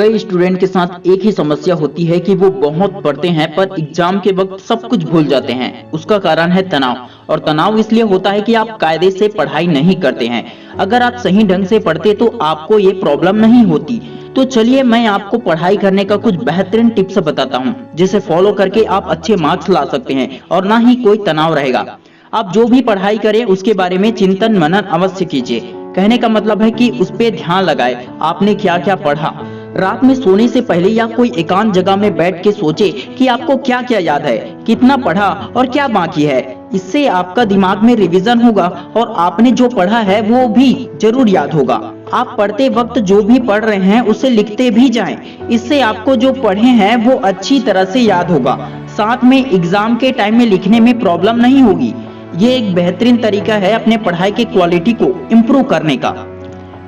कई स्टूडेंट के साथ एक ही समस्या होती है कि वो बहुत पढ़ते हैं पर एग्जाम के वक्त सब कुछ भूल जाते हैं। उसका कारण है तनाव। और तनाव इसलिए होता है कि आप कायदे से पढ़ाई नहीं करते हैं। अगर आप सही ढंग से पढ़ते तो आपको ये प्रॉब्लम नहीं होती। तो चलिए मैं आपको पढ़ाई करने का कुछ बेहतरीन टिप्स बताता हूँ जिसे फॉलो करके आप अच्छे मार्क्स ला सकते हैं और ना ही कोई तनाव रहेगा। आप जो भी पढ़ाई करें उसके बारे में चिंतन मनन अवश्य कीजिए। कहने का मतलब है कि उस पे ध्यान लगाए आपने क्या क्या पढ़ा। रात में सोने से पहले या कोई एकांत जगह में बैठ के सोचे कि आपको क्या क्या याद है, कितना पढ़ा और क्या बाकी है। इससे आपका दिमाग में रिवीजन होगा और आपने जो पढ़ा है वो भी जरूर याद होगा। आप पढ़ते वक्त जो भी पढ़ रहे हैं उसे लिखते भी जाएं। इससे आपको जो पढ़े हैं वो अच्छी तरह से याद होगा। साथ में एग्जाम के टाइम में लिखने में प्रॉब्लम नहीं होगी। ये एक बेहतरीन तरीका है अपने पढ़ाई की क्वालिटी को इम्प्रूव करने का।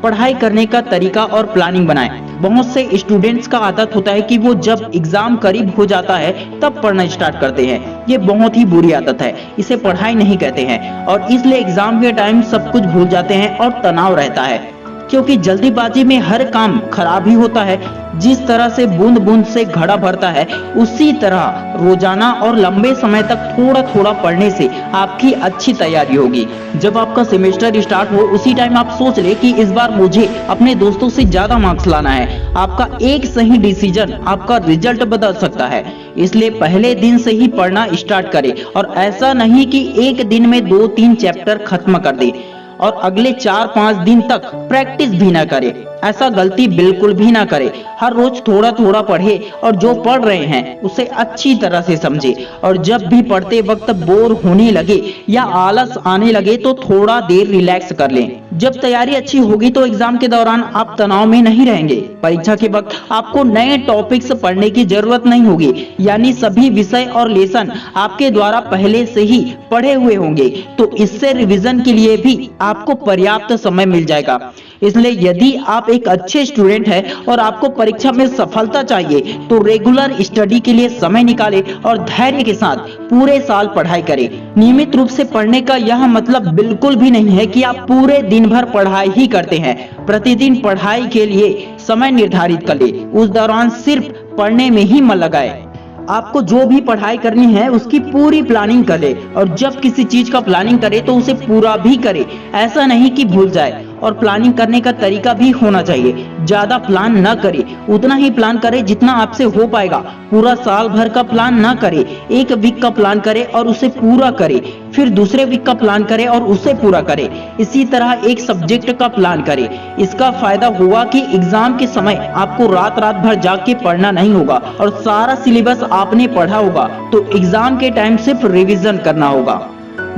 पढ़ाई करने का तरीका और प्लानिंग बनाएं। बहुत से स्टूडेंट्स का आदत होता है कि वो जब एग्जाम करीब हो जाता है तब पढ़ना स्टार्ट करते हैं। ये बहुत ही बुरी आदत है, इसे पढ़ाई नहीं कहते हैं और इसलिए एग्जाम के टाइम सब कुछ भूल जाते हैं और तनाव रहता है। क्योंकि जल्दीबाजी में हर काम खराब ही होता है। जिस तरह से बूंद बूंद से घड़ा भरता है उसी तरह रोजाना और लंबे समय तक थोड़ा थोड़ा पढ़ने से आपकी अच्छी तैयारी होगी। जब आपका सेमेस्टर स्टार्ट हो उसी टाइम आप सोच ले कि इस बार मुझे अपने दोस्तों से ज्यादा मार्क्स लाना है। आपका एक सही डिसीजन आपका रिजल्ट बदल सकता है। इसलिए पहले दिन से ही पढ़ना स्टार्ट करें और ऐसा नहीं कि एक दिन में 2-3 चैप्टर खत्म कर दे और अगले 4-5 दिन तक प्रैक्टिस भी ना करे। ऐसा गलती बिल्कुल भी ना करे। हर रोज थोड़ा थोड़ा पढ़े और जो पढ़ रहे हैं उसे अच्छी तरह से समझे। और जब भी पढ़ते वक्त बोर होने लगे या आलस आने लगे तो थोड़ा देर रिलैक्स कर लें। जब तैयारी अच्छी होगी तो एग्जाम के दौरान आप तनाव में नहीं रहेंगे। परीक्षा के वक्त आपको नए टॉपिक्स पढ़ने की जरूरत नहीं होगी, यानी सभी विषय और लेसन आपके द्वारा पहले से ही पढ़े हुए होंगे। तो इससे रिवीजन के लिए भी आपको पर्याप्त समय मिल जाएगा। इसलिए यदि आप एक अच्छे स्टूडेंट हैं और आपको परीक्षा में सफलता चाहिए तो रेगुलर स्टडी के लिए समय निकालें और धैर्य के साथ पूरे साल पढ़ाई करें। नियमित रूप से पढ़ने का यह मतलब बिल्कुल भी नहीं है कि आप पूरे दिन भर पढ़ाई ही करते हैं। प्रतिदिन पढ़ाई के लिए समय निर्धारित कर लें, उस दौरान सिर्फ पढ़ने में ही मन लगाए। आपको जो भी पढ़ाई करनी है उसकी पूरी प्लानिंग करे और जब किसी चीज का प्लानिंग करे तो उसे पूरा भी करे। ऐसा नहीं कि भूल जाए। और प्लानिंग करने का तरीका भी होना चाहिए। ज्यादा प्लान न करे, उतना ही प्लान करे जितना आपसे हो पाएगा। पूरा साल भर का प्लान न करे, एक वीक का प्लान करे और उसे पूरा करे। फिर दूसरे वीक का प्लान करे और उसे पूरा करे। इसी तरह एक सब्जेक्ट का प्लान करे। इसका फायदा हुआ कि एग्जाम के समय आपको रात रात भर जाग के पढ़ना नहीं होगा और सारा सिलेबस आपने पढ़ा होगा। तो एग्जाम के टाइम सिर्फ रिवीजन करना होगा।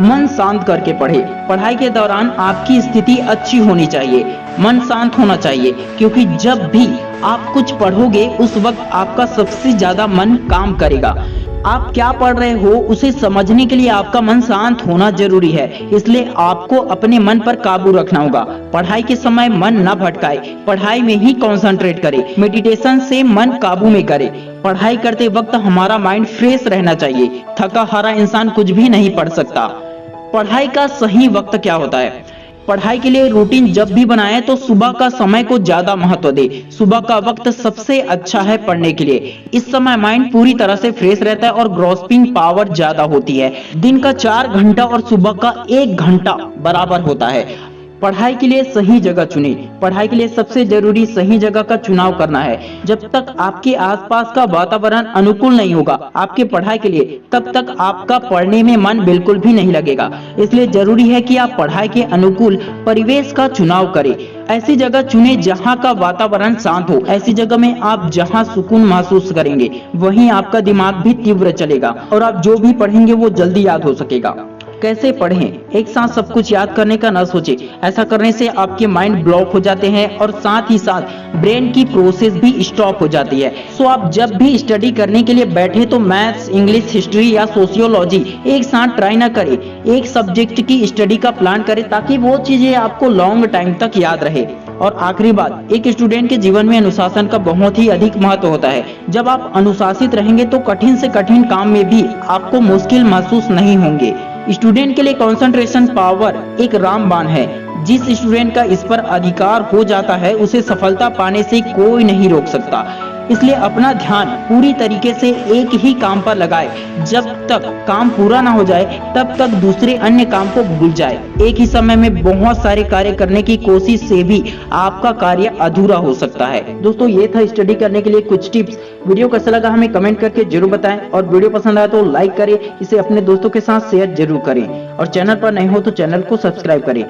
मन शांत करके पढ़े। पढ़ाई के दौरान आपकी स्थिति अच्छी होनी चाहिए, मन शांत होना चाहिए, क्योंकि जब भी आप कुछ पढ़ोगे उस वक्त आपका सबसे ज्यादा मन काम करेगा। आप क्या पढ़ रहे हो उसे समझने के लिए आपका मन शांत होना जरूरी है। इसलिए आपको अपने मन पर काबू रखना होगा। पढ़ाई के समय मन न भटकाए, पढ़ाई में ही कंसंट्रेट करें। मेडिटेशन से मन काबू में करें। पढ़ाई करते वक्त हमारा माइंड फ्रेश रहना चाहिए। थका हारा इंसान कुछ भी नहीं पढ़ सकता। पढ़ाई का सही वक्त क्या होता है? पढ़ाई के लिए रूटीन जब भी बनाए तो सुबह का समय को ज्यादा महत्व दे। सुबह का वक्त सबसे अच्छा है पढ़ने के लिए। इस समय माइंड पूरी तरह से फ्रेश रहता है और ग्रॉस्पिंग पावर ज्यादा होती है। दिन का 4 घंटा और सुबह का 1 घंटा बराबर होता है। पढ़ाई के लिए सही जगह चुने। पढ़ाई के लिए सबसे जरूरी सही जगह का चुनाव करना है। जब तक आपके आसपास का वातावरण अनुकूल नहीं होगा आपके पढ़ाई के लिए, तब तक आपका पढ़ने में मन बिल्कुल भी नहीं लगेगा। इसलिए जरूरी है कि आप पढ़ाई के अनुकूल परिवेश का चुनाव करें। ऐसी जगह चुने जहां का वातावरण शांत हो। ऐसी जगह में आप जहां सुकून महसूस करेंगे वहीं आपका दिमाग भी तीव्र चलेगा और आप जो भी पढ़ेंगे वो जल्दी याद हो सकेगा। कैसे पढ़ें? एक साथ सब कुछ याद करने का न सोचे। ऐसा करने से आपके माइंड ब्लॉक हो जाते हैं और साथ ही साथ ब्रेन की प्रोसेस भी स्टॉप हो जाती है। सो आप जब भी स्टडी करने के लिए बैठे तो मैथ्स, इंग्लिश, हिस्ट्री या सोशियोलॉजी एक साथ ट्राई ना करें। एक सब्जेक्ट की स्टडी का प्लान करें ताकि वो चीजें आपको लॉन्ग टाइम तक याद रहे। और आखिरी बात, एक स्टूडेंट के जीवन में अनुशासन का बहुत ही अधिक महत्व होता है। जब आप अनुशासित रहेंगे तो कठिन से कठिन काम में भी आपको मुश्किल महसूस नहीं होंगे। स्टूडेंट के लिए कंसंट्रेशन पावर एक रामबाण है। जिस स्टूडेंट का इस पर अधिकार हो जाता है उसे सफलता पाने से कोई नहीं रोक सकता। इसलिए अपना ध्यान पूरी तरीके से एक ही काम पर लगाए। जब तक काम पूरा ना हो जाए तब तक दूसरे अन्य काम को भूल जाए। एक ही समय में बहुत सारे कार्य करने की कोशिश से भी आपका कार्य अधूरा हो सकता है। दोस्तों, ये था स्टडी करने के लिए कुछ टिप्स। वीडियो कैसा लगा हमें कमेंट करके जरूर बताएं और वीडियो पसंद आया तो लाइक करें, इसे अपने दोस्तों के साथ शेयर जरूर करें और चैनल पर नए हो तो चैनल को सब्सक्राइब करें।